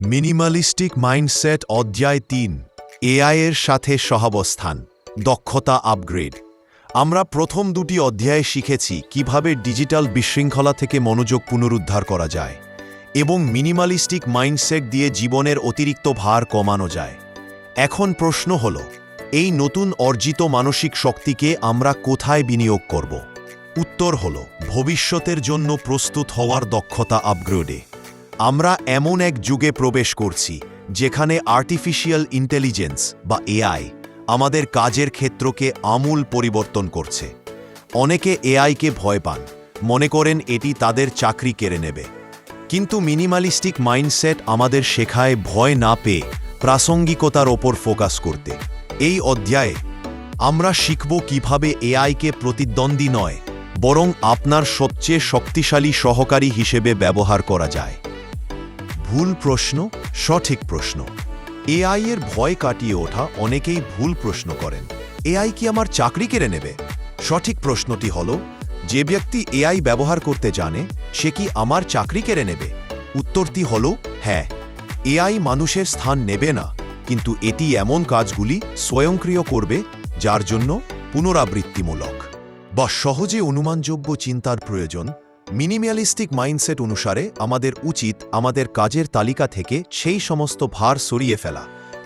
Minimalistic mindset অধ্যায় ৩ AI এর সাথে সহাবস্থান দক্ষতা আপগ্রেড। আমরা প্রথম দুটি অধ্যায়ে শিখেছি কিভাবে ডিজিটাল বিশৃঙ্খলা থেকে মনোযোগ পুনরুদ্ধার করা যায় এবং মিনিমালিস্টিক মাইন্ডসেট দিয়ে জীবনের অতিরিক্ত ভার কমানো যায়। এখন প্রশ্ন হল, এই নতুন অর্জিত মানসিক শক্তিকে আমরা কোথায় বিনিয়োগ করব? উত্তর হল ভবিষ্যতের জন্য প্রস্তুত হওয়ার দক্ষতা আপগ্রেডে। আমরা এমন এক যুগে প্রবেশ করছি যেখানে আর্টিফিশিয়াল ইন্টেলিজেন্স বা এআই আমাদের কাজের ক্ষেত্রকে আমূল পরিবর্তন করছে। অনেকে এআইকে ভয় পান, মনে করেন এটি তাদের চাকরি কেড়ে নেবে। কিন্তু মিনিমালিস্টিক মাইন্ডসেট আমাদের শেখায় ভয় না পেয়ে প্রাসঙ্গিকতার ওপর ফোকাস করতে। এই অধ্যায়ে আমরা শিখব কিভাবে এআইকে প্রতিদ্বন্দ্বী নয়, বরং আপনার সবচেয়ে শক্তিশালী সহকারী হিসেবে ব্যবহার করা যায়। ভুল প্রশ্ন, সঠিক প্রশ্ন। এআই এর ভয় কাটিয়ে ওঠা অনেকেই ভুল প্রশ্ন করেন, এআই কি আমার চাকরি কেড়ে নেবে? সঠিক প্রশ্নটি হল, যে ব্যক্তি এআই ব্যবহার করতে জানে সে কি আমার চাকরি কেড়ে নেবে? উত্তরটি হল হ্যাঁ, এআই মানুষের স্থান নেবে না, কিন্তু এটি এমন কাজগুলি স্বয়ংক্রিয় করবে যার জন্য পুনরাবৃত্তিমূলক বা সহজে অনুমানযোগ্য চিন্তার প্রয়োজন। মিনিমালিস্টিক মাইন্ডসেট অনুসারে আমাদের উচিত আমাদের কাজের তালিকা থেকে সেই সমস্ত ভার সরিয়ে ফেলা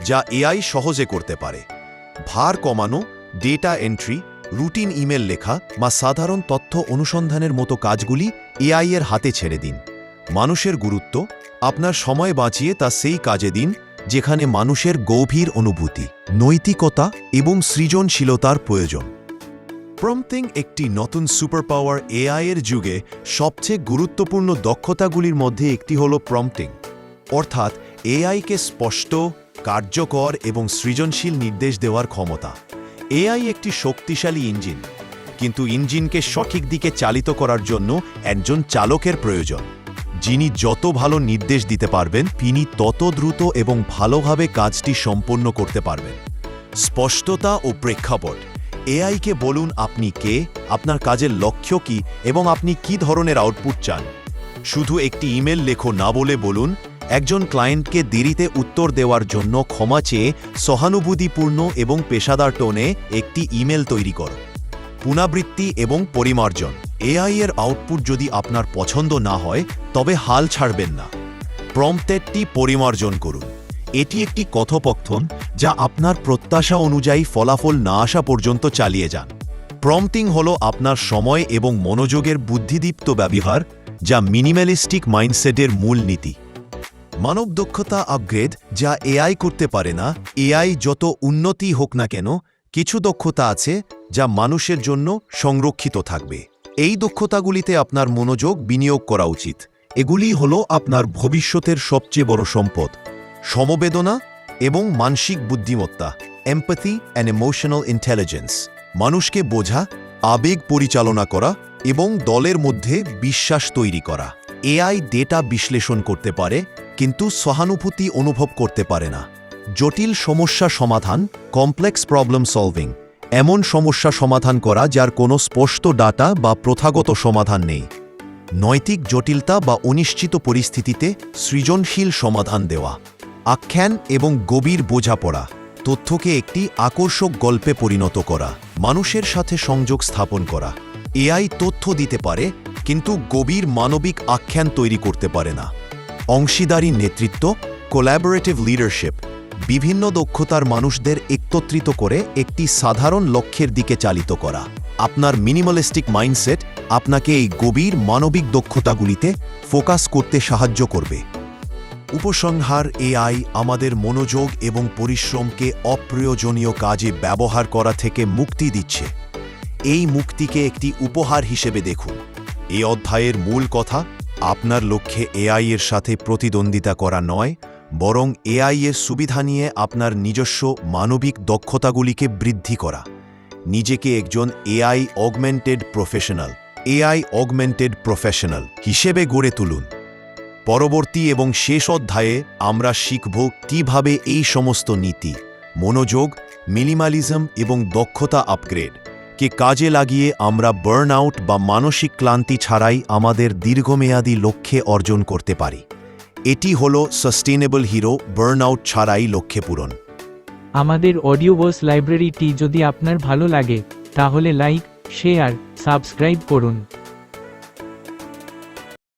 যা এআই সহজে করতে পারে। ভার কমানো, ডেটা এন্ট্রি, রুটিন ইমেল লেখা বা সাধারণ তথ্য অনুসন্ধানের মতো কাজগুলি এআই এর হাতে ছেড়ে দিন। মানুষের গুরুত্ব, আপনার সময় বাঁচিয়ে তা সেই কাজে দিন যেখানে মানুষের গভীর অনুভূতি, নৈতিকতা এবং সৃজনশীলতার প্রয়োজন। প্রম্পটিং একটি নতুন সুপার পাওয়ার। এআই এর যুগে সবচেয়ে গুরুত্বপূর্ণ দক্ষতাগুলির মধ্যে একটি হল প্রম্পটিং, অর্থাৎ এআইকে স্পষ্ট, কার্যকর এবং সৃজনশীল নির্দেশ দেওয়ার ক্ষমতা। এআই একটি শক্তিশালী ইঞ্জিন, কিন্তু ইঞ্জিনকে সঠিক দিকে চালিত করার জন্য একজন চালকের প্রয়োজন, যিনি যত ভালো নির্দেশ দিতে পারবেন তিনি তত দ্রুত এবং ভালোভাবে কাজটি সম্পন্ন করতে পারবেন। স্পষ্টতা ও প্রেক্ষাপট। এআইকে বলুন আপনি কে, আপনার কাজের লক্ষ্য কি এবং আপনি কি ধরনের আউটপুট চান। শুধু একটি ইমেল লেখো না বলে বলুন, একজন ক্লায়েন্টকে দেরিতে উত্তর দেওয়ার জন্য ক্ষমা চেয়ে সহানুভূতিপূর্ণ এবং পেশাদার টোনে একটি ইমেল তৈরি করো। পুনরাবৃত্তি এবং পরিমার্জন। এআই এর আউটপুট যদি আপনার পছন্দ না হয় তবে হাল ছাড়বেন না। প্রম্পটেডটি পরিমার্জন করুন। এটি একটি কথোপকথন যা আপনার প্রত্যাশা অনুযায়ী ফলাফল না আসা পর্যন্ত চালিয়ে যান। প্রম্পটিং হল আপনার সময় এবং মনোযোগের বুদ্ধিদীপ্ত ব্যবহার, যা মিনিমালিস্টিক মাইন্ডসেটের মূল নীতি। মানব দক্ষতা আপগ্রেড, যা এআই করতে পারে না। এআই যত উন্নতি হোক না কেন, কিছু দক্ষতা আছে যা মানুষের জন্য সংরক্ষিত থাকবে। এই দক্ষতাগুলিতে আপনার মনোযোগ বিনিয়োগ করা উচিত। এগুলি হল আপনার ভবিষ্যতের সবচেয়ে বড় সম্পদ। সমবেদনা এবং মানসিক বুদ্ধিমত্তা, এমপ্যাথি অ্যান্ড ইমোশনাল ইন্টেলিজেন্স। মানুষকে বোঝা, আবেগ পরিচালনা করা এবং দলের মধ্যে বিশ্বাস তৈরি করা। এআই ডেটা বিশ্লেষণ করতে পারে, কিন্তু সহানুভূতি অনুভব করতে পারে না। জটিল সমস্যা সমাধান, কমপ্লেক্স প্রবলেম সলভিং। এমন সমস্যা সমাধান করা যার কোনো স্পষ্ট ডাটা বা প্রথাগত সমাধান নেই। নৈতিক জটিলতা বা অনিশ্চিত পরিস্থিতিতে সৃজনশীল সমাধান দেওয়া। আখ্যান এবং গভীর বোঝাপড়া। তথ্যকে একটি আকর্ষক গল্পে পরিণত করা। মানুষের সাথে সংযোগ স্থাপন করা। এআই তথ্য দিতে পারে, কিন্তু গভীর মানবিক আখ্যান তৈরি করতে পারে না। অংশীদারি নেতৃত্ব, কোল্যাবোরেটিভ লিডারশিপ। বিভিন্ন দক্ষতার মানুষদের একত্রিত করে একটি সাধারণ লক্ষ্যের দিকে চালিত করা। আপনার মিনিমালিস্টিক মাইন্ডসেট আপনাকে এই গভীর মানবিক দক্ষতাগুলিতে ফোকাস করতে সাহায্য করবে। উপসংহার: এআই আমাদের মনোযোগ এবং পরিশ্রমকে অপ্রয়োজনীয় কাজে ব্যবহার করা থেকে মুক্তি দিচ্ছে। এই মুক্তিকে একটি উপহার হিসেবে দেখুন। এই অধ্যায়ের মূল কথা, আপনার লক্ষ্যে এআই এর সাথে প্রতিদ্বন্দ্বিতা করা নয়, বরং এআই এর সুবিধা নিয়ে আপনার নিজস্ব মানবিক দক্ষতাগুলিকে বৃদ্ধি করা। নিজেকে একজন এআই অগমেন্টেড প্রফেশনাল হিসেবে গড়ে তুলুন। পরবর্তী এবং শেষ অধ্যায়ে আমরা শিখব কিভাবে এই সমস্ত নীতি, মনোযোগ, মিনিমালিজম এবং দক্ষতা আপগ্রেড কে কাজে লাগিয়ে আমরা বার্নআউট বা মানসিক ক্লান্তি ছাড়াই আমাদের দীর্ঘমেয়াদী লক্ষ্যে অর্জন করতে পারি। এটি হলো সাস্টেনেবল হিরো, বার্নআউট ছাড়াই লক্ষ্যে পূরণ। আমাদের অডিও বস লাইব্রেরিটি যদি আপনার ভালো লাগে, তাহলে লাইক, শেয়ার, সাবস্ক্রাইব করুন।